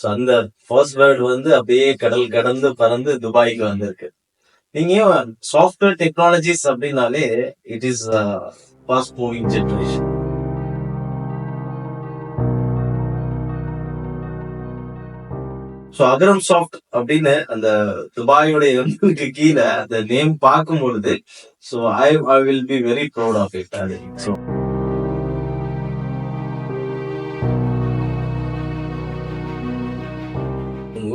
So அந்த first world வந்து அப்படியே கடல் கடந்து பறந்து துபாய்க்கு வந்திருக்கு. நீங்க சாஃப்ட்வேர் டெக்னாலஜிஸ் அப்படின்னாலே it is fast moving generation. So Agaram soft அப்படின்னு அந்த துபாயோட எண்களுக்கு கீழே அந்த நேம் பார்க்கும் பொழுது so I will be very proud of it. அது ஸோ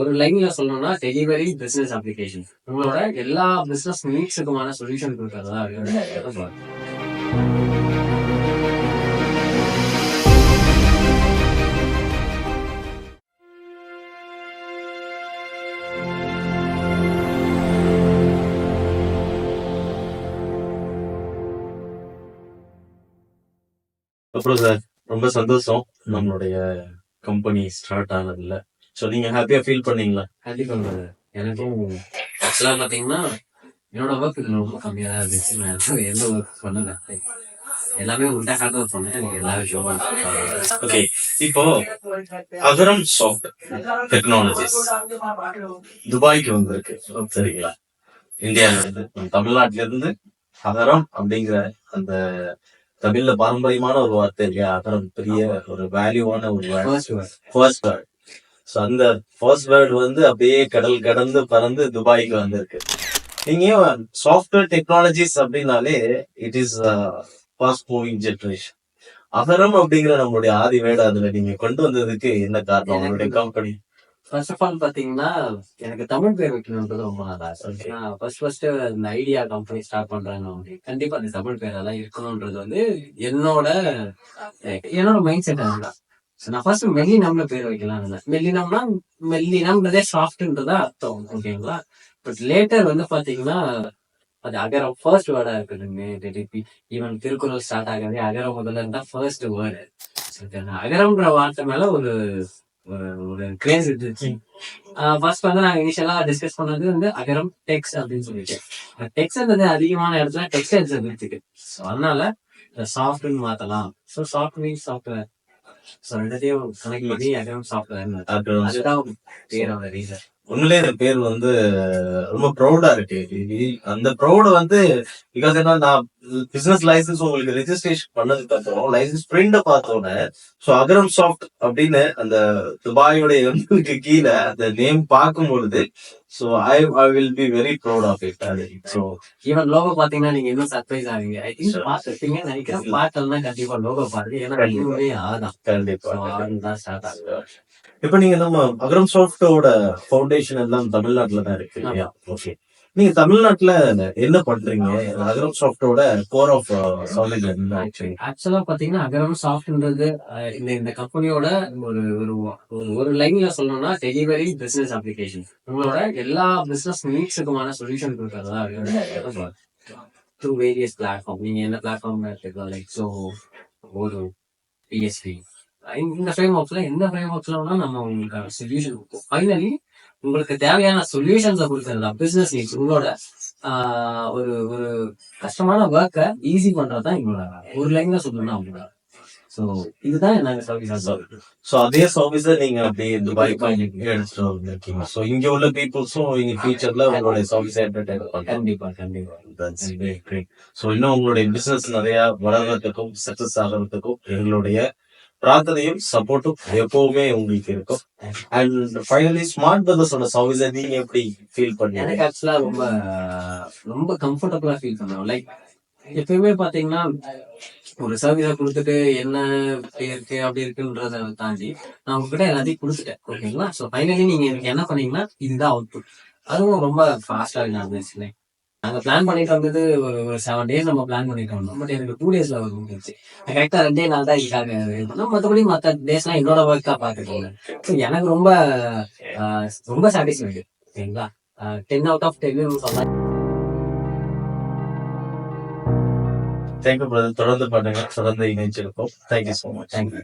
ஒரு லைன்ல சொல்லணும்னா டெலிவரி பிசினஸ் அப்ளிகேஷன் உங்களோட எல்லா பிசினஸ் நீட்ஸுக்குமான சொல்யூஷன் கொடுக்கறதா அப்புறம் சார் ரொம்ப சந்தோஷம் நம்மளுடைய கம்பெனி ஸ்டார்ட் ஆனதுல. ஸோ நீங்க ஹாப்பியா ஃபீல் பண்ணீங்களா? கண்டிப்பா எனக்கும் ஆக்சுவலா பாத்தீங்கன்னா என்னோட ஒர்க் இதுல ரொம்ப கம்மியா தான் இருந்துச்சு. நான் எந்த ஒர்க் பண்ணல, எல்லாமே உண்டா ஹார்ட் ஒர்க் பண்ணேன். எனக்கு எல்லா விஷயமும் ஓகே. இப்போ அகரம் சாஃப்ட் டெக்னாலஜிஸ் துபாய்க்கு வந்திருக்கு, சரிங்களா? இந்தியால இருந்து, தமிழ்நாட்டில இருந்து அகரம் அப்படிங்கிற அந்த தமிழ்ல பாரம்பரியமான ஒரு வார்த்தை இல்லையா? அகரம் பெரிய ஒரு வேல்யூவான ஒரு ஃபர்ஸ்ட் வேர்ட். ஸோ அந்த ஃபர்ஸ்ட் வேர்டு வந்து அப்படியே கடல் கடந்து பறந்து துபாய்க்கு வந்திருக்கு. நீங்க சாஃப்ட்வேர் டெக்னாலஜிஸ் அப்படின்னாலே it is fast moving generation. அகரம் அப்படிங்கிற நம்மளுடைய ஆதி வேர்டு அதுல நீங்க கொண்டு வந்ததுக்கு என்ன காரணம்? உங்களுடைய கம்பெனி ஃபர்ஸ்ட் ஆஃப் ஆல் பாத்தீங்கன்னா எனக்கு தமிழ் பேர் வைக்கணும்ன்றது ரொம்ப நல்லா ஆசை. நான் ஃபர்ஸ்ட் இந்த ஐடியா கம்பெனி ஸ்டார்ட் பண்றாங்க கண்டிப்பா அந்த தமிழ் பேரெல்லாம் இருக்கணும்ன்றது வந்து என்னோட மைண்ட் செட் அதுதான். நான் ஃபர்ஸ்ட் மெல்லினம்ல பேர் வைக்கலாம். மெல்லினம்னா மெல்லினம்ன்றதே சாஃப்ட்ன்றதா அர்த்தம், ஓகேங்களா? பட் லேட்டர் வந்து பாத்தீங்கன்னா அது அகரம் ஃபர்ஸ்ட் வேர்டா இருக்குதுங்க. ஈவன் திருக்குறள் ஸ்டார்ட் ஆகாதே அகரம் முதல்ல இருந்தா ஃபர்ஸ்ட் வேர்டு. அகரம்ன்ற வார்த்தை மேல ஒரு ஒரு கிரேஸ் இருந்துச்சு. ஃபர்ஸ்ட் வந்து நாங்க இனிஷியலா டிஸ்கஸ் பண்ணது வந்து அகரம் டெக்ஸ்ட் அப்படின்னு சொல்லிட்டு, டெக்ஸ்ட்ன்றது அதிகமான இடத்துல டெக்ஸ்டைல்ஸ் இருந்துச்சு. ஸோ அதனால சாஃப்ட்னு மாத்தலாம். So soft means software. So ரெண்டத்தையும் கனெக்ட் பண்ணி அகரம் சாஃப்ட்வேர், அதுதான் பேரோட ரீசன். உண்மையிலே இந்த பேர் வந்து ரொம்ப ப்ரௌடா இருக்கு. அந்த ப்ரௌடு வந்து பிகாஸ் என்ன, நான் பிசினஸ் லைசன்ஸ் உங்களுக்கு ரெஜிஸ்ட்ரேஷன் பண்ணதுக்கு அப்புறம் லைசன்ஸ் பிரிண்ட பார்த்தோன்னே ஸோ அகரம் சாஃப்ட் அப்படின்னு அந்த துபாயோட எண்களுக்கு கீழே அந்த நேம் பார்க்கும் பொழுது so I will be very proud of it. அது ஸோ ஈவன் லோகோ பாத்தீங்கன்னா நீங்க இன்னும் சர்ப்ரைஸ் ஆவீங்க. ஐ திங்க் பார்த்துருப்பீங்கன்னு நினைக்கிறேன். பார்த்தோம்னா கண்டிப்பா லோகோ பாருங்க. ஏன்னா ஆதான் கண்டிப்பா தான் ஸ்டார்ட் ஆகுது. இப்ப நீங்க நம்ம அகரம் சாஃப்டோட ஃபவுண்டேஷன் எல்லாம் தமிழ்நாட்டுல தான் இருக்கு இல்லையா? ஓகே. நீங்க தமிழ்நாட்டுல என்ன பண்றீங்க? அகரம் சாஃப்டோட கோர் ஆஃப் சவுண்ட் என்ன? ஆக்சுவலா பாத்தீங்கன்னா அகரம் சாஃப்ட்ன்றது இந்த கம்பெனியோட ஒரு ஒரு லைன்ல சொல்லணும்னா டெலிவரி பிசினஸ் அப்ளிகேஷன் உங்களோட எல்லா பிசினஸ் நீட்ஸுக்குமான சொல்யூஷன் கொடுக்கறதா த்ரூ வேரியஸ் பிளாட்ஃபார்ம். நீங்க என்ன பிளாட்ஃபார்ம் எடுத்துக்கலாம், லைக் சோஹோ, ஓடோ, பிஎஸ்பி, இந்த ஃப்ரேம் ஒர்க்ஸ்ல எந்த ஃப்ரேம் ஒர்க்ஸ்ல நம்ம உங்களுக்கு சொல்யூஷன் கொடுப்போம். ஃபைனலி உங்களுக்கு தேவையான சொல்யூஷன்ஸை கொடுக்கறதா பிசினஸ் நீட்ஸ். உங்களோட ஒரு ஒரு கஷ்டமான ஒர்க்கை ஈஸி பண்றதுதான் எங்களோட ஒரு லைன்ல சொல்லணும்னா அவங்களோட. ஸோ இதுதான் நாங்க சர்வீஸ். ஸோ அதே சர்வீஸை நீங்க அப்படியே துபாய்க்கு எடுத்துட்டு வந்திருக்கீங்க. ஸோ இங்க உள்ள பீப்புள்ஸும் இங்க ஃபியூச்சர்ல உங்களுடைய சர்வீஸை என்டர்டைன் பண்ணுவாங்க. கண்டிப்பா கண்டிப்பா. That's great great. ஸோ இன்னும் உங்களுடைய பிசினஸ் நிறைய வளர்றதுக்கும் சக்சஸ் ஆகிறதுக்கும் எங்களுடைய பிரார்த்தனையும் சப்போர்ட்டும் எப்பவுமே உங்களுக்கு இருக்கும். அண்ட் ஃபைனலி ஸ்மார்ட் பிரதர்ஸோட சர்வீஸை நீங்க எப்படி ஃபீல் பண்ணீங்க? எனக்கு ஆக்சுவலா ரொம்ப ரொம்ப கம்ஃபர்டபுளா ஃபீல் பண்ணுவோம். லைக் எப்பயுமே பாத்தீங்கன்னா ஒரு சர்வீஸை கொடுத்துட்டு என்ன இருக்கு அப்படி இருக்குன்றத தாண்டி நான் உங்ககிட்ட எல்லாத்தையும் கொடுத்துட்டேன், ஓகேங்களா? ஸோ ஃபைனலி நீங்க எனக்கு என்ன பண்ணீங்கன்னா இதுதான் அவுட்புட். அதுவும் ரொம்ப ஃபாஸ்டா நடந்துச்சு. நாங்க பிளான் பண்ணிட்டு வந்தது ஒரு 7 days நம்ம பிளான் பண்ணிட்டு வந்தோம். பட் எனக்கு 2 daysல வந்துச்சு. கரெக்டா 2 நாள் தான் இதுக்காக. மற்றபடி மற்ற டேஸ்லாம் என்னோட ஒர்க்கா பாத்துக்கோங்க. எனக்கு ரொம்ப ரொம்ப சாட்டிஸ்ஃபைடு, ஓகேங்களா? 10 out of 10 சொல்லலாம். Thank you brother. தொடர்ந்து பண்ணுங்க, தொடர்ந்து இணைச்சிருக்கோம். Thank you so much. தேங்க்யூ.